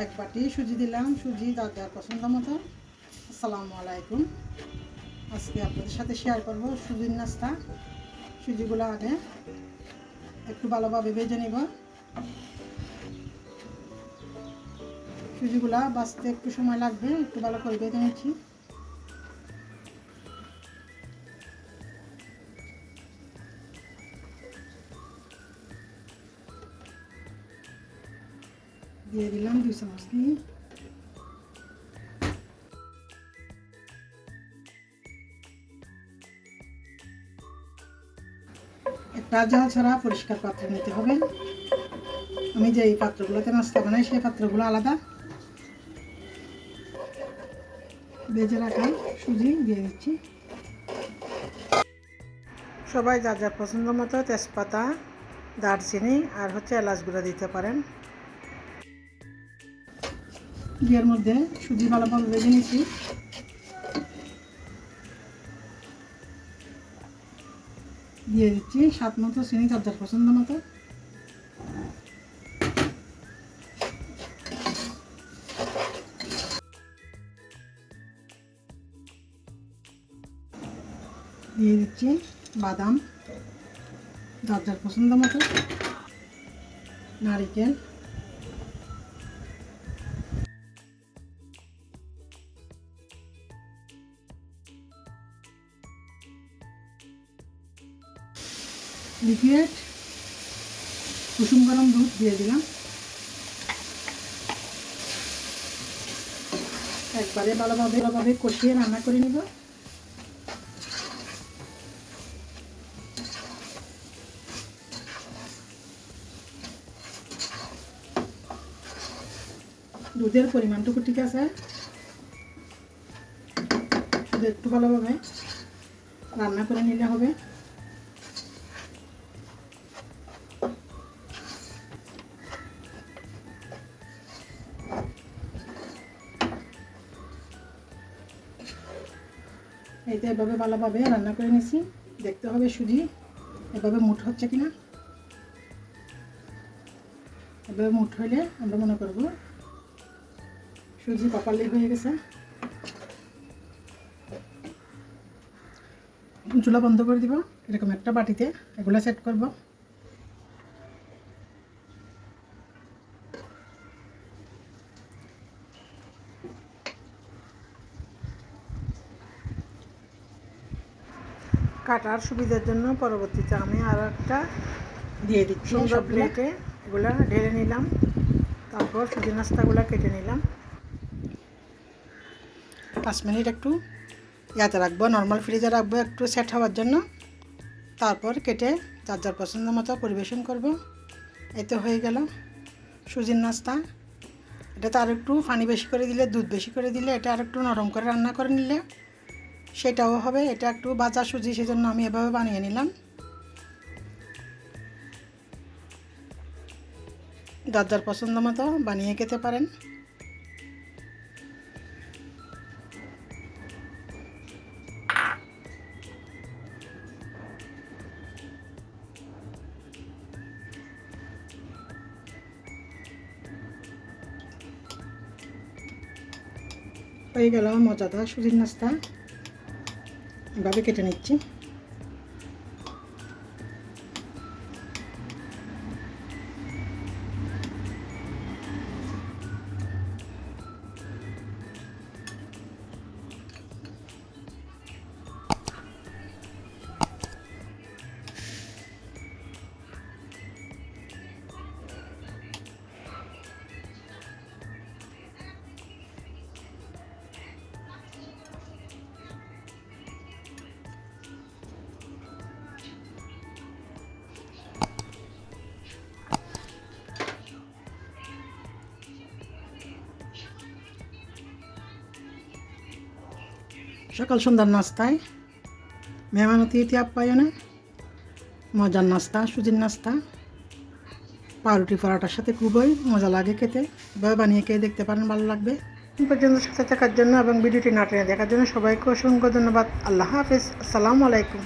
এক বাটি সুজি দিলাম। সুজি যার যার পছন্দ মতো। আসসালামু আলাইকুম। আজকে আপনাদের সাথে শেয়ার করব সুজির নাস্তা। সুজিগুলো আগে একটু ভালোভাবে ভেজে নিব। সুজিগুলা বাছতে একটু সময় লাগবে, একটু ভালো করে ভেজে নিচ্ছি। দিয়ে দিলাম 2 চামচ দিয়ে। একটা জাল ছাড়া পরিষ্কার পাত্র নিতে হবে। আমি যে এই পাত্রগুলোতে নাস্তা বানাই সেই পাত্রগুলো আলাদা। ভেজে রাখা সুজি দিয়ে দিচ্ছি। সবাই যার যার পছন্দ মতো তেজপাতা, দারচিনি আর এলাচগুলো দিতে পারেন। এর মধ্যে সুজি ভালোভাবে ভেজে নিচ্ছি। দিয়ে দিচ্ছি স্বাদ মতো চিনি, যার যার পছন্দ মতো। দিয়ে দিচ্ছি বাদাম, যার যার পছন্দ মতো, নারিকেল, লিকুইড কুসুম গরম দুধ দিয়ে দিলাম। একবারে ভালোভাবে কষিয়ে রান্না করে নিব। দুধের পরিমাণটুকু ঠিক আছে, শুধু একটু ভালোভাবে রান্না করে নিলে হবে। এই তো এভাবে ভালোভাবে রান্না করে নিছি। দেখতে হবে সুজি এভাবে মুঠ হচ্ছে কিনা। এভাবে মুঠ হইলে আমরা মনে করব সুজি প্রপারলি হয়ে গেছে। চুলা বন্ধ করে দিব। এরকম একটা বাটিতে এগুলো সেট করব। কাটার সুবিধার জন্য পরবর্তীতে আমি আর একটা দিয়ে দিচ্ছি সুন্দর প্লেটে। এগুলো ঢেলে নিলাম, তারপর সুজি নাস্তাগুলো কেটে নিলাম। 5 মিনিট একটু ইয়াতে রাখবো, নর্মাল ফ্রিজে রাখবো একটু সেট হওয়ার জন্য। তারপর কেটে যার যার পছন্দ মতো পরিবেশন করব। এই তো হয়ে গেল সুজির নাস্তা। এটাতে আর একটু পানি বেশি করে দিলে, দুধ বেশি করে দিলে এটা আর একটু নরম করে রান্না করে নিলে সেটাও হবে। এটা একটু বাজা সুজি, সেজন্য আমি এভাবে বানিয়ে নিলাম। যার যার পছন্দ মতো বানিয়ে খেতে পারেন। হয়ে গেল মজাদার সুজির নাস্তা। এভাবে কেটে নিচ্ছি। সকাল সন্ধ্যার নাস্তায় মেহমান অতিথি আপ্যায়নে মজার নাস্তা সুজির নাস্তা পাউরুটি পরোটার সাথে খুবই মজা লাগে খেতে। এভাবে বানিয়ে খেয়ে দেখতে পারেন, ভালো লাগবে। এই পর্যন্ত সাথে থাকার জন্য এবং ভিডিওটি না টেনে দেখার জন্য সবাইকে অসংখ্য ধন্যবাদ। আল্লাহ হাফেজ। আসসালামু আলাইকুম।